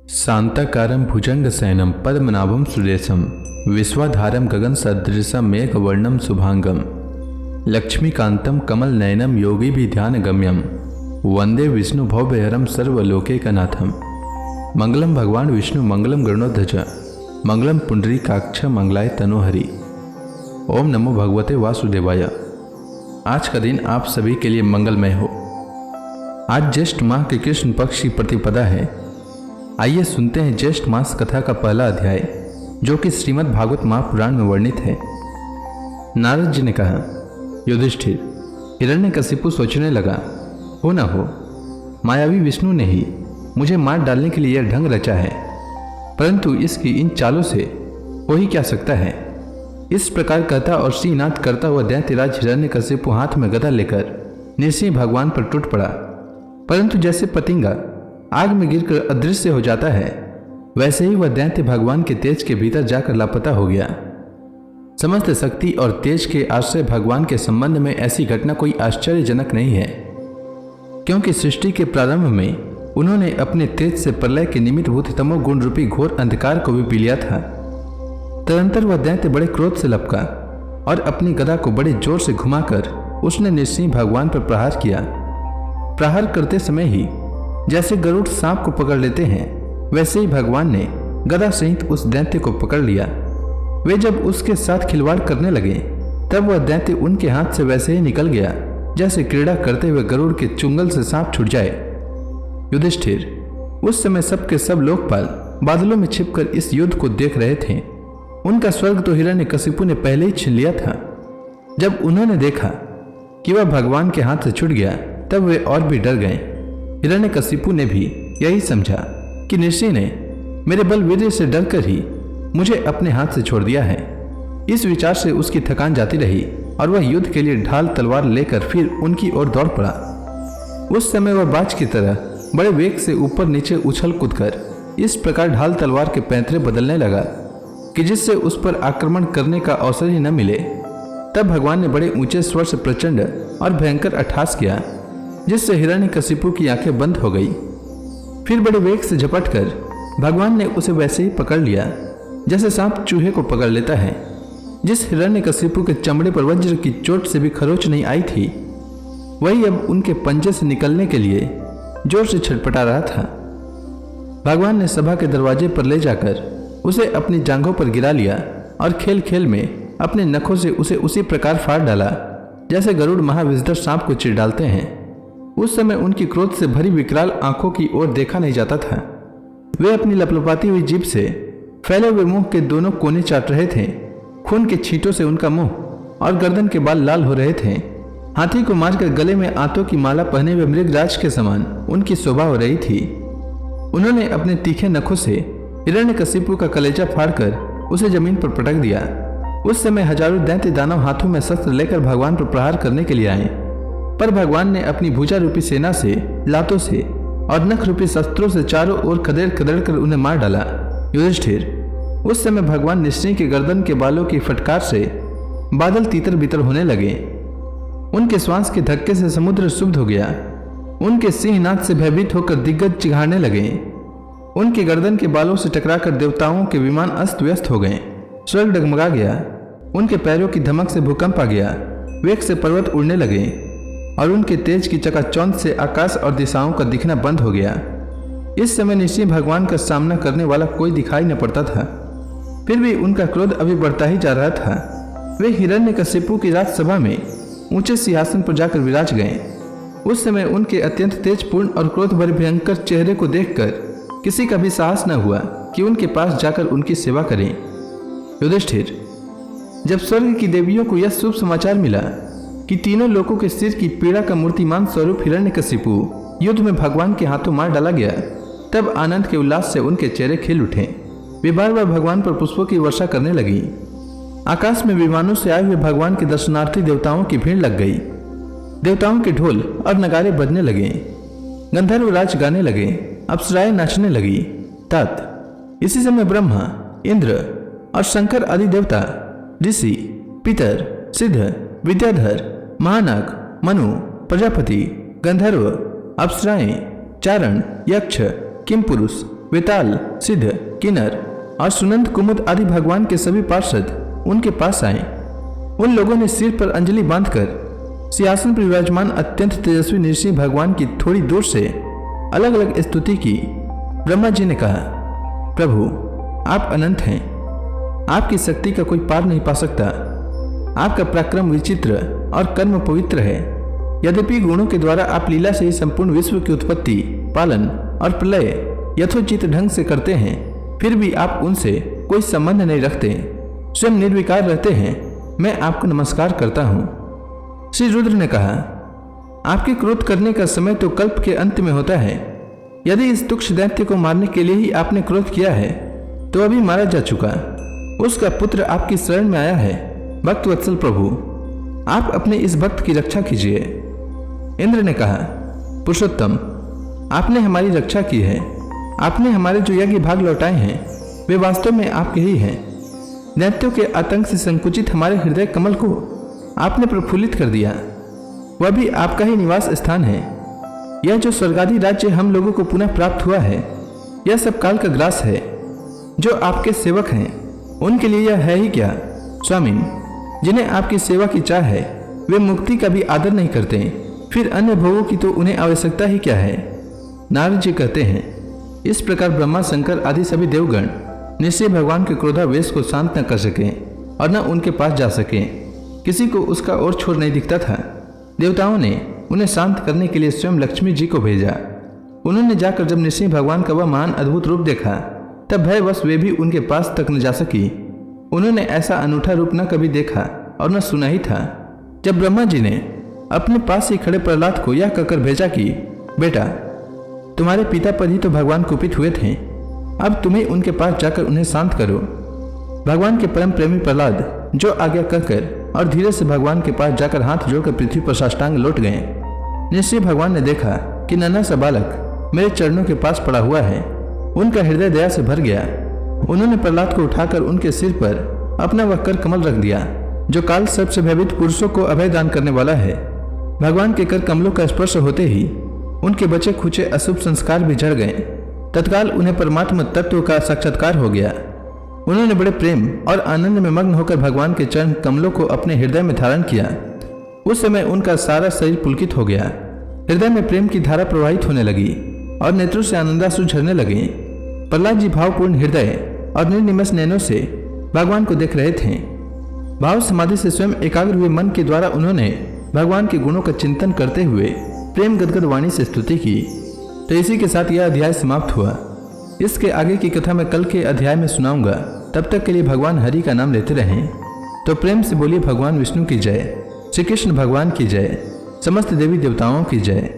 शांताकारं भुजंगशयनं पद्मनाभं सुरेशं विश्वाधारं गगनसदृशं मेघवर्णं शुभांगं लक्ष्मीकान्तं कमलनयनं योगिभिध्यानगम्यं वंदे विष्णु भवभयहरं सर्वलोकैकनाथं। मंगलम भगवान विष्णु मंगलम गरुणध्वज मंगलम पुंडरीकाक्ष मंगलाय तनोहरि। ओम नमो भगवते वासुदेवाय। आज का दिन आप सभी के लिए मंगलमय हो। आज ज्येष्ठ माह के कृष्ण पक्ष की प्रतिपदा है। आइए सुनते हैं ज्येष्ठ मास कथा का पहला अध्याय, जो कि श्रीमद् भागवत महापुराण में वर्णित है। नारद जी ने कहा, युधिष्ठिर, हिरण्यकशिपु सोचने लगा, हो न हो मायावी विष्णु ने ही मुझे मार डालने के लिए यह ढंग रचा है, परंतु इसकी इन चालों से हो ही क्या सकता है। इस प्रकार कहता और श्रीनाथ करता हुआ दैत्यराज हिरण्यकशिपु हाथ में गदा लेकर नृसिंह भगवान पर टूट पड़ा। परंतु जैसे पतंगा आग में गिरकर अदृश्य हो जाता है, वैसे ही वह दैत्य भगवान के तेज के भीतर जाकर लापता हो गया। समस्त शक्ति और तेज के आश्रय भगवान के संबंध में ऐसी घटना कोई आश्चर्यजनक नहीं है, क्योंकि सृष्टि के प्रारंभ में उन्होंने अपने तेज से प्रलय के निमित्त भूत तमोगुण रूपी घोर अंधकार को भी पी लिया था। तदंतर वह दैत्य बड़े क्रोध से लपका और अपनी गदा को बड़े जोर से घुमाकर उसने नृसिंह भगवान पर प्रहार किया। प्रहार करते समय ही जैसे गरुड़ सांप को पकड़ लेते हैं, वैसे ही भगवान ने गदा सहित उस दैत्य को पकड़ लिया। वे जब उसके साथ खिलवाड़ करने लगे, तब वह दैत्य उनके हाथ से वैसे ही निकल गया जैसे क्रीड़ा करते हुए गरुड़ के चुंगल से सांप छूट जाए। युधिष्ठिर, उस समय सबके सब लोकपाल बादलों में छिपकर इस युद्ध को देख रहे थे। उनका स्वर्ग तो हिरण्यकशिपु ने पहले ही छीन लिया था। जब उन्होंने देखा कि वह भगवान के हाथ से छूट गया, तब वे और भी डर गए। हिरण्यकशिपु ने भी यही समझा कि नृसिंह ने मेरे बलवीर्य से डरकर ही मुझे अपने हाथ से छोड़ दिया है। इस विचार से उसकी थकान जाती रही और वह युद्ध के लिए ढाल तलवार लेकर फिर उनकी ओर दौड़ पड़ा। उस समय वह बाज की तरह बड़े वेग से ऊपर नीचे उछल कूदकर इस प्रकार ढाल तलवार के पैंतरे बदलने लगा कि जिससे उस पर आक्रमण करने का अवसर ही न मिले। तब भगवान ने बड़े ऊंचे स्वर से प्रचंड और भयंकर अट्टहास किया, जिससे हिरण्यकशिपु की आंखें बंद हो गई। फिर बड़े वेग से झपटकर भगवान ने उसे वैसे ही पकड़ लिया जैसे सांप चूहे को पकड़ लेता है। जिस हिरण्यकशिपु के चमड़े पर वज्र की चोट से भी खरोच नहीं आई थी, वही अब उनके पंजे से निकलने के लिए जोर से छटपटा रहा था। भगवान ने सभा के दरवाजे पर ले जाकर उसे अपनी जांघों पर गिरा लिया और खेल खेल में अपने नखों से उसे उसी प्रकार फाड़ डाला जैसे गरुड़ महाविषधर सांप को चीर डालते हैं। उस समय उनकी क्रोध से भरी विकराल आंखों की ओर देखा नहीं जाता था। वे अपनी लपलपाती हुई जीभ से फैले हुए मुंह के दोनों कोने चाट रहे थे। खून के छींटों से उनका मुंह और गर्दन के बाल लाल हो रहे थे। हाथी को मारकर गले में आंतों की माला पहने हुए मृगराज के समान उनकी शोभा हो रही थी। उन्होंने अपने तीखे नखों से हिरण्यकशिपु का कलेजा फाड़कर उसे जमीन पर पटक दिया। उस समय हजारों दैत्य दानव हाथों में शस्त्र लेकर भगवान पर प्रहार करने के लिए आए, पर भगवान ने अपनी भुजा रूपी सेना से, लातों से और नख रूपी शस्त्रों से चारों ओर खदेड़ खदेड़ कर उन्हें मार डाला। युधिष्ठिर, उस समय भगवान नृसिंह के गर्दन के बालों की फटकार से बादल तीतर बितर होने लगे। उनके श्वास के धक्के से समुद्र शुद्ध हो गया। उनके सिंहनाद से भयभीत होकर दिग्गज चिघाड़ने लगे। उनके गर्दन के बालों से टकराकर देवताओं के विमान अस्त व्यस्त हो गए। स्वर्ग डगमगा गया। उनके पैरों की धमक से भूकंप आ गया। वेग से पर्वत उड़ने लगे और उनके तेज की चकाचौंध से आकाश और दिशाओं का दिखना बंद हो गया। इस समय नृसिंह भगवान का सामना करने वाला कोई दिखाई न पड़ता था। फिर भी उनका क्रोध अभी बढ़ता ही जा रहा था। वे हिरण्यकशिपु की राजसभा में ऊंचे सिंहासन पर जाकर विराज गए। उस समय उनके अत्यंत तेजपूर्ण और क्रोध भरे भयंकर चेहरे को देखकर किसी का भी साहस न हुआ कि उनके पास जाकर उनकी सेवा करें। युधिष्ठिर, जब स्वर्ग की देवियों को यह शुभ समाचार मिला कि तीनों लोगों के सिर की पीड़ा का मूर्तिमान स्वरूप हिरण्यकशिपु युद्ध में भगवान के हाथों मार डाला गया, तब आनंद के उल्लास से उनके चेहरे खिल उठे। वे बार बार भगवान पर पुष्पों की वर्षा करने लगी। आकाश में विमानों से आए हुए भगवान के दर्शनार्थी देवताओं की भीड़ लग गई। देवताओं के ढोल और नगारे बजने लगे। गंधर्व राज गाने लगे। अप्सराएं नाचने लगी। इसी समय ब्रह्मा, इंद्र और शंकर आदि देवता, ऋषि, पितर, सिद्ध, विद्याधर, महानाग, मनु, प्रजापति, गंधर्व, अप्सराएं, चारण, यक्ष, किमपुरुष, वेताल, सिद्ध, किन्नर और सुनंद कुमुद आदि भगवान के सभी पार्षद उनके पास आए। उन लोगों ने सिर पर अंजलि बांधकर सिंहासन पर विराजमान अत्यंत तेजस्वी नृसिंह भगवान की थोड़ी दूर से अलग अलग स्तुति की। ब्रह्मा जी ने कहा, प्रभु आप अनंत हैं, आपकी शक्ति का कोई पार नहीं पा सकता। आपका पराक्रम विचित्र और कर्म पवित्र है। यद्यपि गुणों के द्वारा आप लीला से ही संपूर्ण विश्व की उत्पत्ति, पालन और प्रलय यथोचित ढंग से करते हैं, फिर भी आप उनसे कोई संबंध नहीं रखते, स्वयं निर्विकार रहते हैं। मैं आपको नमस्कार करता हूँ। श्री रुद्र ने कहा, आपके क्रोध करने का समय तो कल्प के अंत में होता है। यदि इस तुक्ष दैत्य को मारने के लिए ही आपने क्रोध किया है तो अभी मारा जा चुका। उसका पुत्र आपकी शरण में आया है। भक्त वत्सल प्रभु, आप अपने इस भक्त की रक्षा कीजिए। इंद्र ने कहा, पुरुषोत्तम आपने हमारी रक्षा की है। आपने हमारे जो यज्ञ भाग लौटाए हैं वे वास्तव में आपके ही हैं। दैत्यों के आतंक से संकुचित हमारे हृदय कमल को आपने प्रफुल्लित कर दिया। वह भी आपका ही निवास स्थान है। यह जो स्वर्गादि राज्य हम लोगों को पुनः प्राप्त हुआ है, यह सब काल का ग्रास है। जो आपके सेवक हैं उनके लिए यह है ही क्या? स्वामिन, जिन्हें आपकी सेवा की चाह है वे मुक्ति का भी आदर नहीं करते, फिर अन्य भोगों की तो उन्हें आवश्यकता ही क्या है? नारद जी कहते हैं, इस प्रकार ब्रह्मा, शंकर आदि सभी देवगण निश्चय भगवान के क्रोधावेश को शांत न कर सके और न उनके पास जा सके। किसी को उसका और छोर नहीं दिखता था। देवताओं ने उन्हें शांत करने के लिए स्वयं लक्ष्मी जी को भेजा। उन्होंने जाकर जब नृसिंह भगवान का वह महान अद्भुत रूप देखा तब भयवश वे भी उनके पास तक न जा सकी। उन्होंने ऐसा अनूठा रूप न कभी देखा और न सुना ही था। जब ब्रह्मा जी ने अपने पास ही खड़े प्रहलाद को यह कहकर भेजा कि बेटा, तुम्हारे पिता पर ही तो भगवान कुपित हुए थे, अब तुम्हें उनके पास जाकर उन्हें शांत करो। भगवान के परम प्रेमी प्रहलाद जो आज्ञा कहकर और धीरे से भगवान के पास जाकर हाथ जोड़कर पृथ्वी पर साष्टांग लौट गए। निश्चय भगवान ने देखा कि नन्हा सा बालक मेरे चरणों के पास पड़ा हुआ है। उनका हृदय दया से भर गया। उन्होंने प्रहलाद को उठाकर उनके सिर पर अपना वह कर कमल रख दिया जो काल सर्प से भयभीत पुरुषों को अभय दान करने वाला है। भगवान के कर कमलों का स्पर्श होते ही उनके बचे खुचे अशुभ संस्कार भी झड़ गए। तत्काल उन्हें परमात्मा तत्व का साक्षात्कार हो गया। उन्होंने बड़े प्रेम और आनंद में मग्न होकर भगवान के चरण कमलों को अपने हृदय में धारण किया। उस समय उनका सारा शरीर पुलकित हो गया। हृदय में प्रेम की धारा प्रवाहित होने लगी और नेत्रों से आनंदाश्रु झरने लगे। प्रहलाद जी भावपूर्ण हृदय और निर्निमेष नैनों से भगवान को देख रहे थे। भाव समाधि से स्वयं एकाग्र हुए मन के द्वारा उन्होंने भगवान के गुणों का चिंतन करते हुए प्रेम गदगद वाणी से स्तुति की। तो इसी के साथ यह अध्याय समाप्त हुआ। इसके आगे की कथा मैं कल के अध्याय में सुनाऊंगा। तब तक के लिए भगवान हरि का नाम लेते रहें। तो प्रेम से बोलिए भगवान विष्णु की जय, श्री कृष्ण भगवान की जय, समस्त देवी देवताओं की जय।